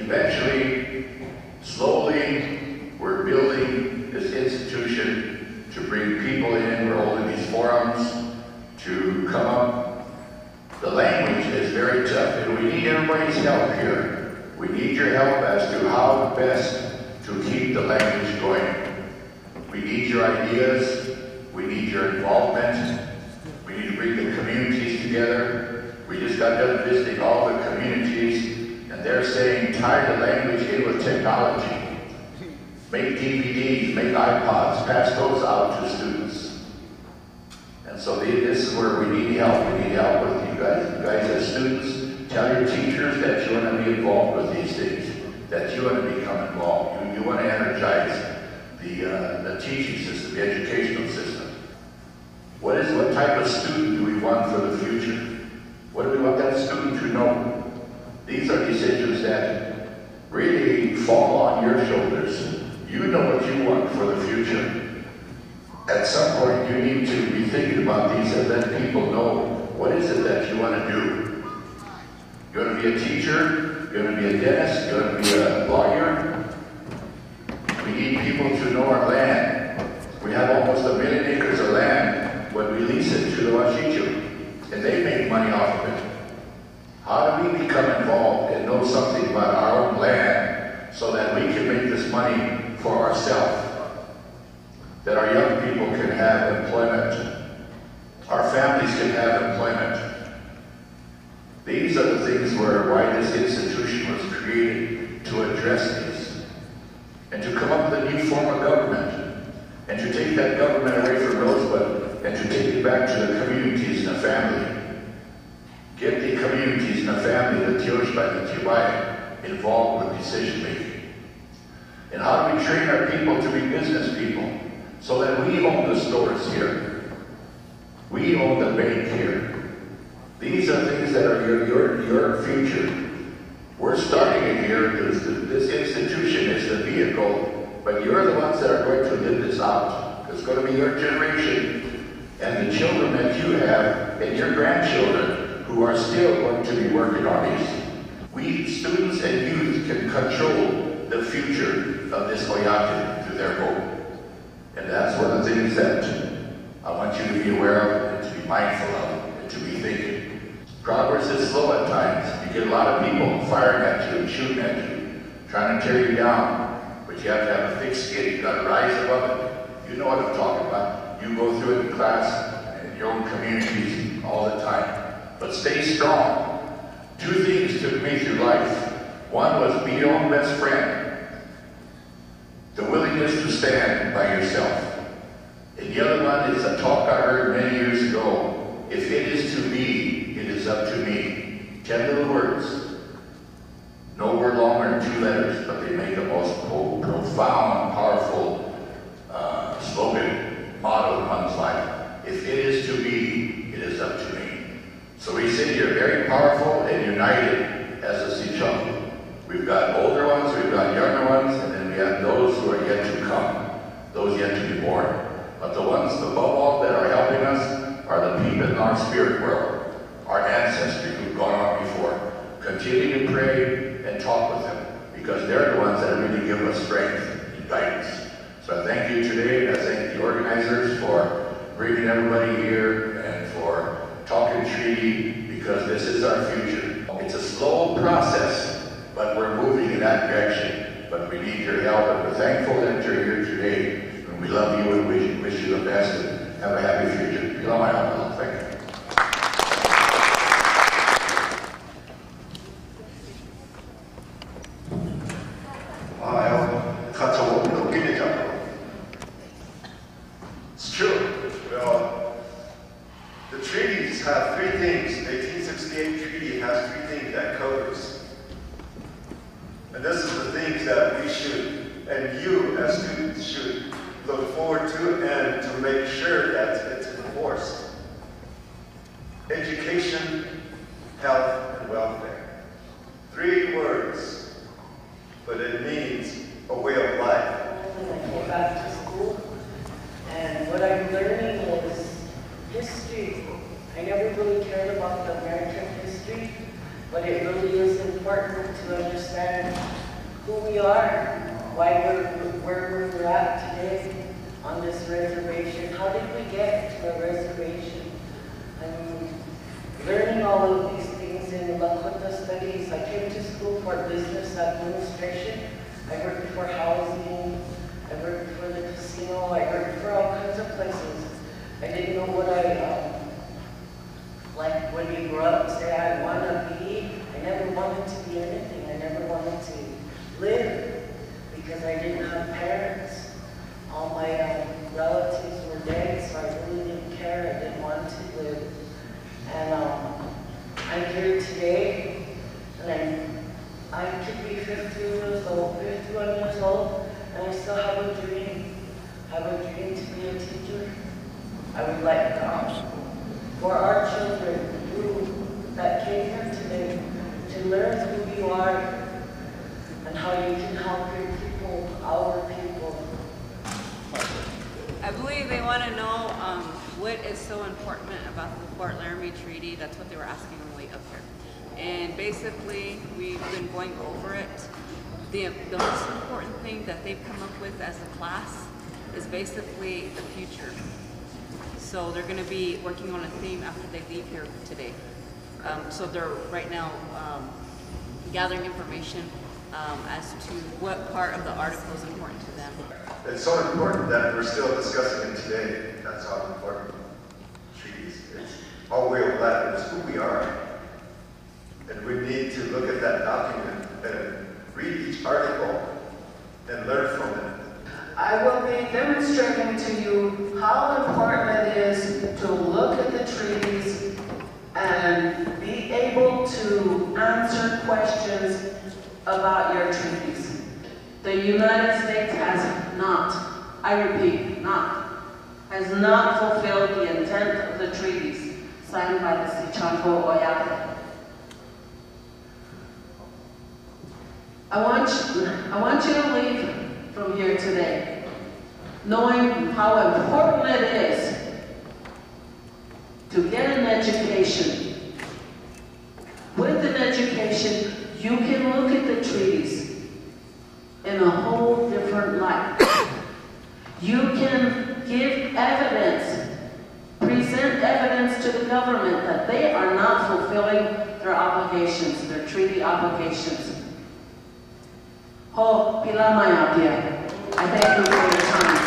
eventually, slowly, we're building this institution to bring people in. We're holding these forums to come up. The language is very tough, and we need everybody's help here. We need your help as to how best to keep the language going. We need your ideas. We need your involvement. We need to bring the communities together. We just got done visiting all the communities, and they're saying, tie the language in with technology. Make DVDs, make iPods, pass those out to students. And so this is where we need help. We need help with you guys. You guys as students, tell your teachers that you want to be involved with these things, that you want to become involved. You want to energize the teaching system, the educational system. What type of student do we want for the future? What do we want that student to know? These are decisions that really fall on your shoulders. You know what you want for the future. At some point, you need to be thinking about these and let people know what is it that you want to do. You want to be a teacher? You want to be a dentist? You want to be a lawyer? We need people to know our land. We have almost 1 million acres of land when we lease it to the Washichu, and they make money off of it. How do we become involved and know something about our own land so that we can make this money for ourselves? That our young people can have employment. Our families can have employment. These are the things why this institution was created, to address these. And to come up with a new form of government. And to take that government away from Rosebud and to take it back to the communities and the family. Get the communities and the family, the Tioshbai, the Tibai, involved with decision making. And how do we train our people to be business people so that we own the stores here? We own the bank here. These are things that are your future. We're starting it here because this institution is the vehicle, but you're the ones that are going to live this out. It's going to be your generation and the children that you have and your grandchildren who are still going to be working on these. We, students and youth, can control the future of this Oyate through their vote. And that's one of the things that I want you to be aware of and to be mindful of and to be thinking. Progress is slow at times. You get a lot of people firing at you and shooting at you, trying to tear you down. But you have to have a thick skin. You've got to rise above it. You know what I'm talking about. You go through it in class, in your own communities, all the time. But stay strong. 2 things took me through life. One was be your own best friend. The willingness to stand by yourself. And the other one is a talk I heard many years ago. If it is to be, it is up to me. 10 little words. No word longer than 2 letters, but they make the most profound, powerful slogan, motto in one's life. If it is to be, it is up to me. So we sit here very powerful and united as a Sioux. We've got older ones, we've got younger ones, and then we have those who are yet to come, those yet to be born. But the ones above all that are helping us are the people in our spirit world, our ancestors who've gone on before. Continue to pray and talk with them, because they're the ones that really give us strength and guidance. So I thank you today, and I thank the organizers for bringing everybody here and for talking treaty, because this is our future. It's a slow process, but we're moving in that direction. But we need your help, and we're thankful that you're here today. And we love you and wish you the best, and have a happy future. Thank you. It's true. Well, the treaties have 3 things. The 1868 treaty has 3 things that covers. And this is the things that we should, and you as students should look forward to and to make sure that it's enforced. Education, health, and welfare. 3 words, but it means a way of life. I came back to school, and what I'm learning is history. I never really cared about the American history, but it really is important to understand we are, why where we're at today on this reservation. How did we get to a reservation? I'm learning all of these things in Lakota studies. I came to school for business administration. I worked for housing. I worked for the casino. I worked for all kinds of places. I didn't know what like when you grow up, say I want to be. I never wanted to be anything. I never wanted to live because I didn't have parents. All my relatives were dead, so I really didn't care. I didn't want to live. And I'm here today, and I could be 50 years old, 51 years old, and I still have a dream. I have a dream to be a teacher. I would like for our children that came here today to learn who you are and how you can help your people, our people. I believe they want to know what is so important about the Fort Laramie Treaty. That's what they were asking on the way up here. And basically, we've been going over it. The most important thing that they've come up with as a class is basically the future. So they're going to be working on a theme after they leave here today. So they're right now gathering information as to what part of the article is important to them. It's so important that we're still discussing it today. That's how important treaties. It's our way of life. It's who we are. And we need to look at that document and read each article and learn from it. I will be demonstrating to you how important it is to look at the treaties and be able to answer questions about your treaties. The United States has not, I repeat, has not fulfilled the intent of the treaties signed by the Sichanko Oyate. I want you to leave from here today knowing how important it is to get an education. With an education, you can look at the treaties in a whole different light. You can give evidence, present evidence to the government that they are not fulfilling their obligations, their treaty obligations. Ho, Pilamaya, I thank you for your time.